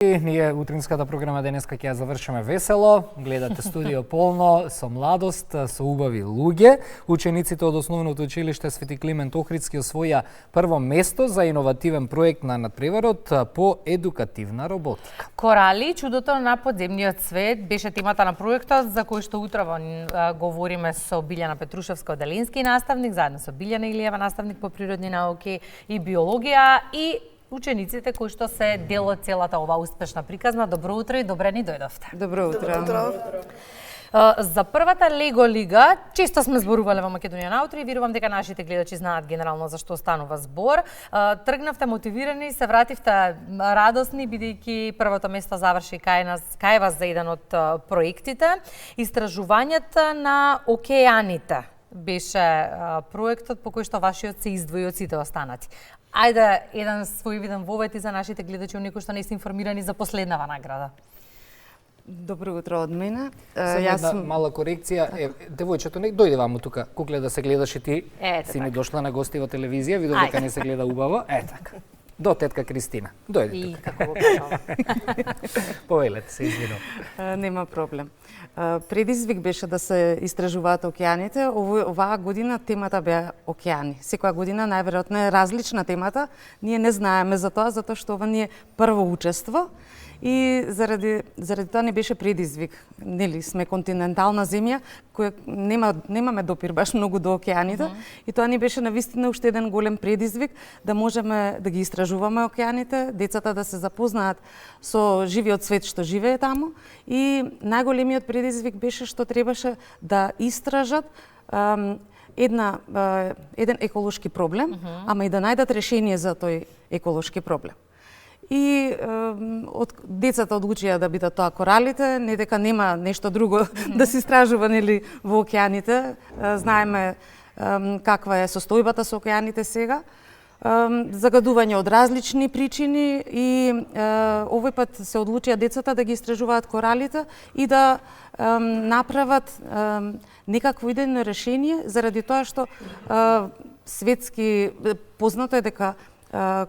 Ние утринската програма денеска ќе ја завршиме весело. Гледате студио полно со младост, со убави луѓе. Учениците од основното училиште Свети Климент Охридски освоја прво место за иновативен проект на надпреварот по едукативна роботика. Корали, чудото на подземниот свет беше темата на проектот за кој што утрово говориме со Билјана Петрушевска, оделенски наставник, заедно со Билјана Илиева, наставник по природни науки и биологија, и учениците кои што се дел од целата оваа успешна приказна. Добро утро и добре ни дојдовте. Добро утро. За првата Лего лига, често сме зборувале во Македонија наутро и верувам дека нашите гледачи знаат генерално за што станува збор. Тргнавте мотивирани, се вративте радосни, бидејќи првото место заврши кај вас за еден од проектите. Истражувањата на океаните беше проектот по кој што вашиот се издвои од сите останати. Ајде, еден своевиден вовет и за нашите гледачи, оние кои што не се информирани за последнава награда. Добро утро од мене. Јас мала корекција. Девојчето, не дојде ваму тука. Кукле да се гледаш и ти. Си ми дошла на гости во телевизија, видов дека не се гледа убаво. Така. До тетка Кристина. Дојде тука. И како го кажала. Повелете се, извинувам. Нема проблем. Предизвик беше да се истражуваат океаните. Оваа година темата беа океани. Секоја година најверојатно е различна темата. Ние не знаеме за тоа, затоа што ова ни е прво учество. И заради тоа не беше предизвик. Нели, сме континентална земја која немаме допир баш многу до океаните, и тоа ни беше навистина уште еден голем предизвик да можеме да ги истражуваме океаните, децата да се запознаат со живиот свет што живее таму, и најголемиот предизвик беше што требаше да истражат еден еколошки проблем, ама и да најдат решение за тој еколошки проблем. И децата одлучија да бидат тоа коралите, не дека нема нешто друго да се истражува, нели, во океаните. Знаеме каква е состојбата со океаните сега. Загадување од различни причини, и овој пат се одлучија децата да ги истражуваат коралите и да направат некакво идејно решение, заради тоа што светски познато е дека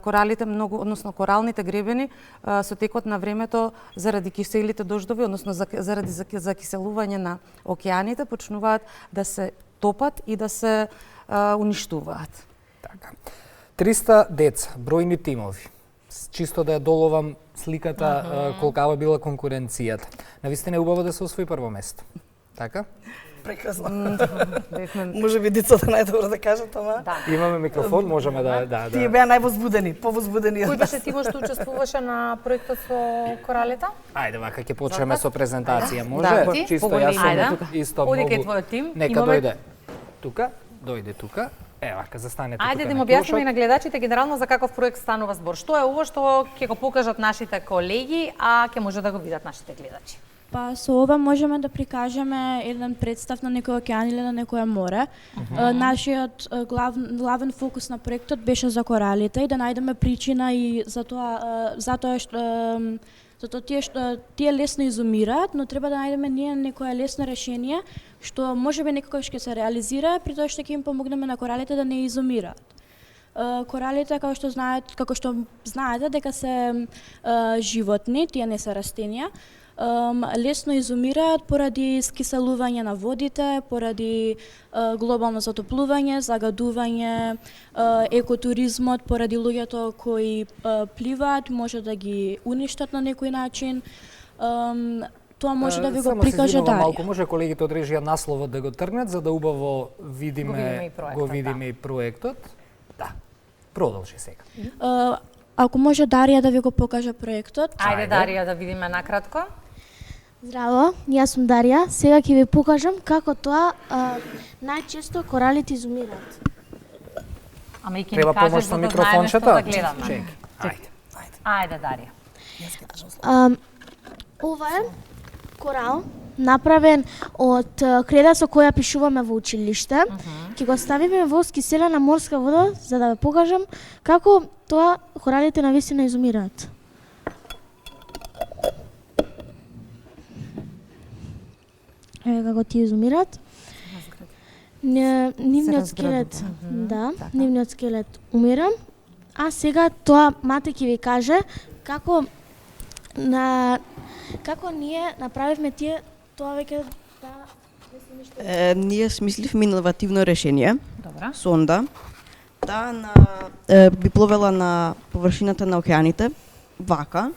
коралите многу, односно коралните гребени, со текот на времето заради киселите дождови, односно заради закиселување на океаните, почнуваат да се топат и да се уништуваат. Така. 300 деца, бројни тимови. Чисто да ја доловам сликата колкава била конкуренцијата. Навистина е убаво да се освои прво место. Така? Прекрасно. Може би децата најдобро да кажат, ама... Имаме микрофон, можеме да... Тие беа највозбудени, повозбудени од Кој нас. беше тимот што учествуваше на проектот со коралите? Ајде, вака ќе почнеме со презентација, може? Да, Чисто јас сум исто Оди кај многу... твојот тим. Нека дојде тука, дојде тука. Вака, застанете тука. Ајде да им објасниме на гледачите генерално за каков проект станува збор. Што е ово што ќе го покажат нашите колеги, а ќе може да го видат нашите гледачи? Па со ова можеме да прикажеме еден представ на некој океан или на некое море. Нашиот главен фокус на проектот беше за коралите и да најдеме причина и за тоа што тие лесно изумираат, но треба да најдеме ние некое лесно решение што можеби некогаш ќе се реализира, при тоа што ќе им помогнеме на коралите да не изумираат. Коралите, како што знаете, дека се животни, тие не се растенија, лесно изумираат поради скиселување на водите, поради глобално затоплување, загадување, екотуризмот, поради луѓето кои пливаат, може да ги уништат на некој начин. Тоа може да ви го прикаже Дарија. Малку може колегите од режија насловот да го тргнат, за да убаво видиме и проектот. Да. Продолжи сега. Ако може Дарија да ви го покаже проектот. Ајде Дарија да видиме накратко. Здраво, јас сум Дарија. Сега ќе ви покажам како тоа најчесто коралите изумираат. Ама и ќе ни кажеш за да знаеме што да гледаме. Ајде Дарија. Ова е корал направен од креда со која пишуваме во училиште. Ќе го ставиме во скиселена морска вода за да ве покажам како тоа коралите навистина изумираат. Еве како ти изумираат. Нивниот скелет, нивниот скелет умира, а сега тоа мате ќе ви каже како на како ние направивме тоа веќе Ние смисливме иновативно решение. Добра. Сонда. Би пловела на површината на океаните, вака,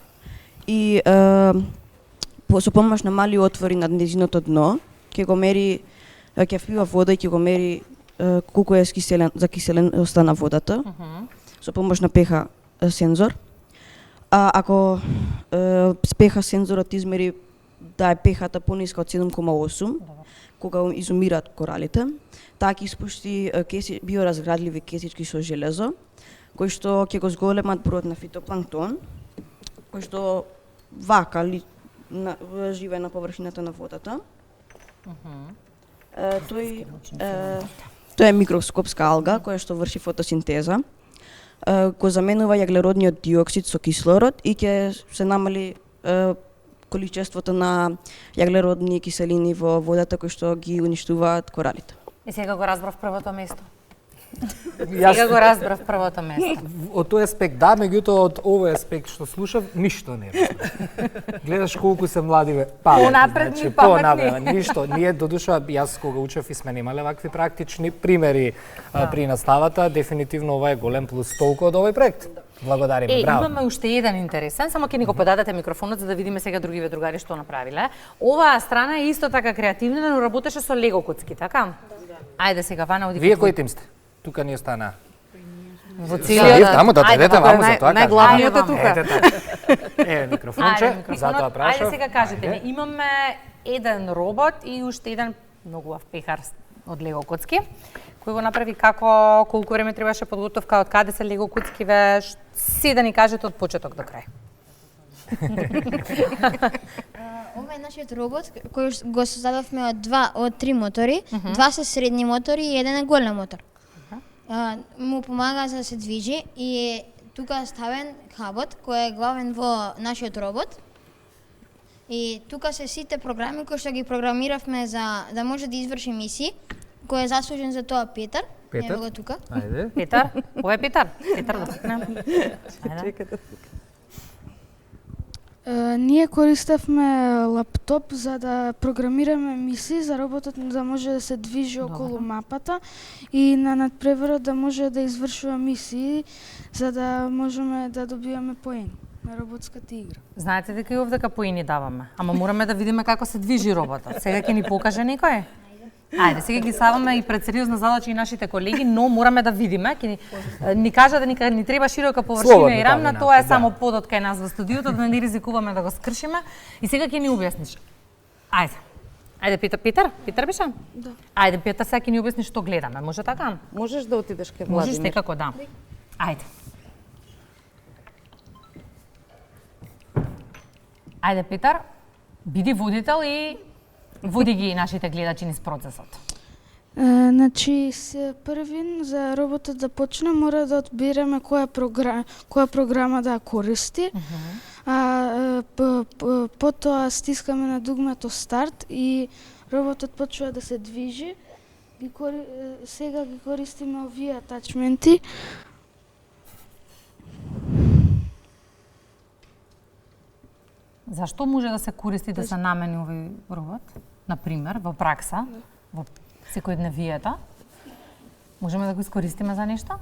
и со помош на мали отвори над незиното дно, ќе го мери, ќе впива вода и ќе го мери колку е закиселеноста на водата, со помош на pH сензор. Ако pH сензорот измери да е pH-та пониска од 7,8, кога изумираат коралите, таа ќе испушти биоразградливи кесички со железо, кои што ќе го зголемат бројот на фитопланктон, кој што вака живее на површината на водата. Тој е микроскопска алга која што врши фотосинтеза, го заменува јаглеродниот диоксид со кислород и ќе се намали количеството на јаглеродни киселини во водата кои што ги уништуваат коралите. И сега го разбрав првото место. Сега го разбрав првото место. Од тој аспект да, меѓутоа од овој аспект што слушав, ништо не разбрав. Гледаш колку се млади паметни. Понапредни, паметни. Ништо. Ние додуша, јас кога учев и сме немале вакви практични примери при наставата, дефинитивно ова е голем плюс толку од овој проект. Благодариме, браво. Имаме уште еден интересен, само ќе ни го подадете микрофонот за да видиме сега другиве другари што направиле. Оваа страна е исто така креативна, но работеше со лего куцки, така? Да. Ајде сега Вана оди. Вие кој тим сте? Тука ни остана. Во целиот. Таму да дадете ваму за тоа. Најглавниот е тука. Еве микрофонче, затоа прашав. Ајде сега кажете ми, имаме еден робот и уште еден многу убав пехар од лего коцки, кој го направи како, колку време требаше подготовка, од каде се лего коцкиве, се да ни кажете од почеток до крај. Ова е нашиот робот кој го создадовме од три мотори, два се средни мотори и еден е голем мотор. Му помага за да се движи и тука е ставен хабот кој е главен во нашиот робот. И тука се сите програми кои што ги програмиравме за да може да изврши мисии, кој е заслужен за тоа Петар. Петар? Ево го тука. Ајде. Петар, ова е Петар. Петар да пикнем. Ајде. Ние користевме лаптоп за да програмираме мисии за роботот да може да се движи околу мапата и на надпреварот да може да извршува мисии за да можеме да добиваме поени на роботската игра. Знаете дека и овдека поени даваме, ама мораме да видиме како се движи роботот. Сега ќе ни покаже некој? Ајде, сега ги ставаме и пред сериозна задача и нашите колеги, но мораме да видиме. Ќе ни кажа да ни треба широка површина и рамна, тоа е само подот кај нас во студиото, да не ризикуваме да го скршиме. И сега ќе ни објасниш. Ајде. Ајде, Петар беше? Да. Ајде, Петар, сега ќе ни објасниш што гледаме. Може така? Можеш да отидеш кај Владимир. Можеш некако, да. Ајде. Ајде, Петар, биди водител и води ги нашите гледачи низ процесот. Значи, првин за роботот да почне мора да одбереме која програма да ја користи. Потоа стискаме на дугмето старт и роботот почува да се движи. Сега ги користиме овие атачменти. Зашто може да се користи да се намени овој робот? Например, во пракса, во секојдневијата, можеме да го искористиме за нешто?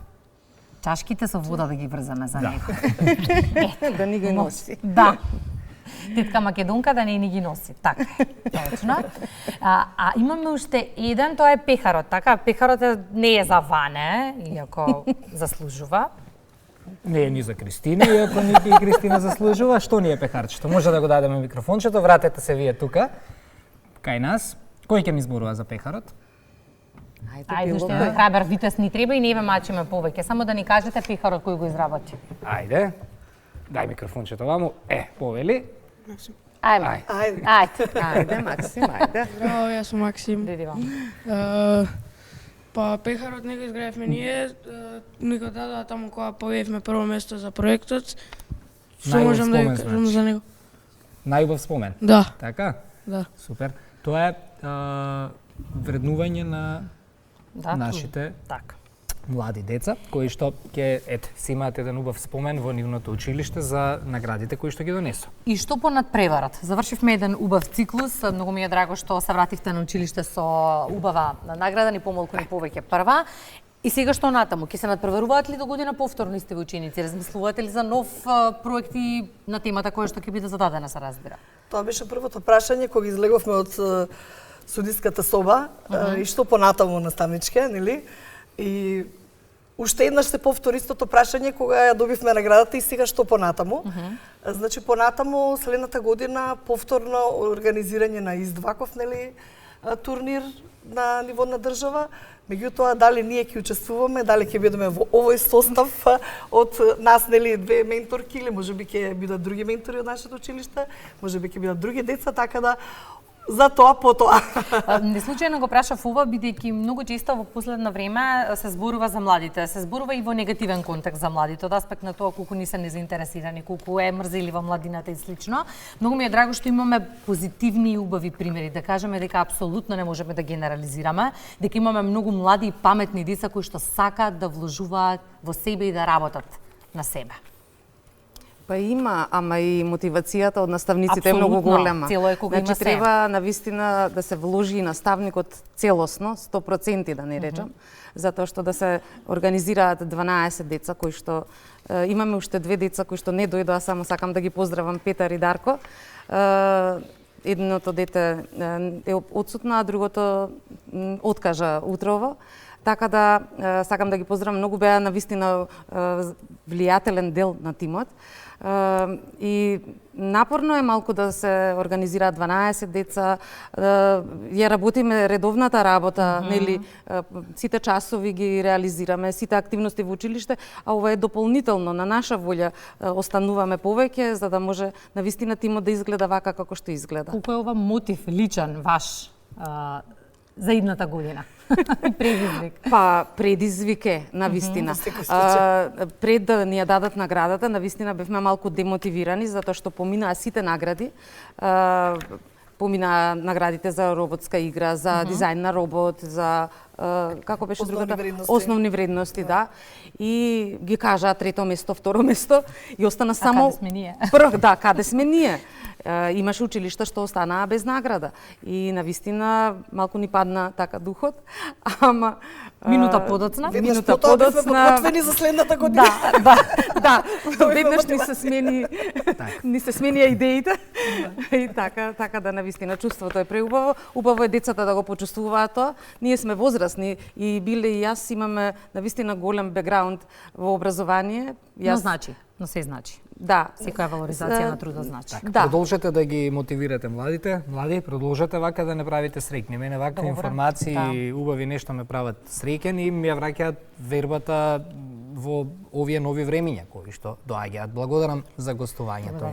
Чашките со вода да ги врзаме за него. Да ни ги носи. Да. Тетка Македонка да не ни ги носи. Така е, точно. Имаме уште еден, тоа е пехарот, така? Пехарот не е за Ване, иако заслужува. Не е ни за Кристина, иако ни и Кристина заслужува. Што ни е пехарчето? Може да го дадеме микрофончето, вратете се вие тука, кај нас. Кој ќе ми изборува за пехарот? Ајде, уште еден храбар витез ни треба и не ве мачиме повеќе, само да ни кажете пехарот кој го изработи. Ајде, дај микрофончето ваму. Повели. Ајде, Максим, ајде. Здраво, јас сум Максим. Диди вам. Па пехарот не го изградивме ние, ни го дадоа таму кога победивме прво место за проектот. Што можам да ви кажам за него? Најубав спомен? Да. Така? Да. Супер. Тоа е вреднување на нашите млади деца кои што ќе си имаат еден убав спомен во нивното училиште за наградите кои што ги донесу. И што понадпреварат? Завршивме еден убав циклус, многу ми е драго што се вративте на училиште со убава награда, ни помалку ни повеќе прва. И сега што натаму? Ќе се надпреваруваат ли до година повторно исти ученици? Размислувате ли за нов проекти на темата која што ќе биде зададена, се разбира? Тоа беше првото прашање кога излеговме од судиската соба и што понатаму наставничке, нели? И уште еднаш се повтори истото прашање кога ја добивме наградата и сега што понатаму. Значи понатаму следната година повторно организирање на издваков, нели, турнир на ниво на држава. Меѓутоа, дали ние ќе учествуваме, дали ќе бидеме во овој состав од нас, нели, две менторки, или можеби ќе бидат други ментори од нашето училиште, можеби ќе бидат други деца, така да за тоа потоа. Неслучајно го прашав ова, бидејќи многу често во последно време се зборува за младите, се зборува и во негативен контекст за младите, од аспект на тоа колку не се незаинтересирани, колку е мрзелива младината и слично. Многу ми е драго што имаме позитивни и убави примери, да кажеме дека апсолутно не можеме да генерализираме, дека имаме многу млади и паметни деца кои што сакаат да вложуваат во себе и да работат на себе. Па има, ама и мотивацијата од наставниците е многу голема. Цело е кога значи, има се. треба навистина да се вложи и наставникот целосно, 100% да не речам, затоа што да се организираат 12 деца кои што имаме уште две деца кои што не дојдоа, само сакам да ги поздравам, Петар и Дарко. Едното дете е одсутно, а другото откажа утрово. Така да сакам да ги поздравам, многу беа навистина влијателен дел на тимот. И напорно е малку да се организираат 12 деца, ја работиме редовната работа, нели, сите часови ги реализираме, сите активности во училиште, а ова е дополнително на наша волја, остануваме повеќе за да може навистина тимот да изгледа вака како што изгледа. Колку е ова мотив личен ваш за идната година? Предизвик. Па, предизвик е, навистина. Пред да ни ја дадат наградата, навистина бевме малку демотивирани, затоа што поминаа сите награди. Поминаа наградите за роботска игра, за дизајн на робот, за како беше другата? Основни вредности, да. И ги кажаа трето место, второ место и остана само каде сме ние? Да, каде сме ние? Имаше училишта што останаа без награда. И навистина малку ни падна така духот, ама минута подоцна. Минута подоцна. Подготвени за следната година. Да. Веднаш ни се сменија идеите. И така да навистина чувството е преубаво. Убаво е децата да го почувствуваат тоа. Ние сме возрастни и Биле и јас имаме навистина голем бекграунд во образование. Но се значи. Да. Секоја валоризација на труда значи. Да. Продолжете да ги мотивирате младите. Млади, продолжете вака да не правите среќни. Мене вакви информации и убави нешто ме прават среќен и ми ја враќаат вербата во овие нови времиња кои што доаѓаат. Благодарам за гостувањето.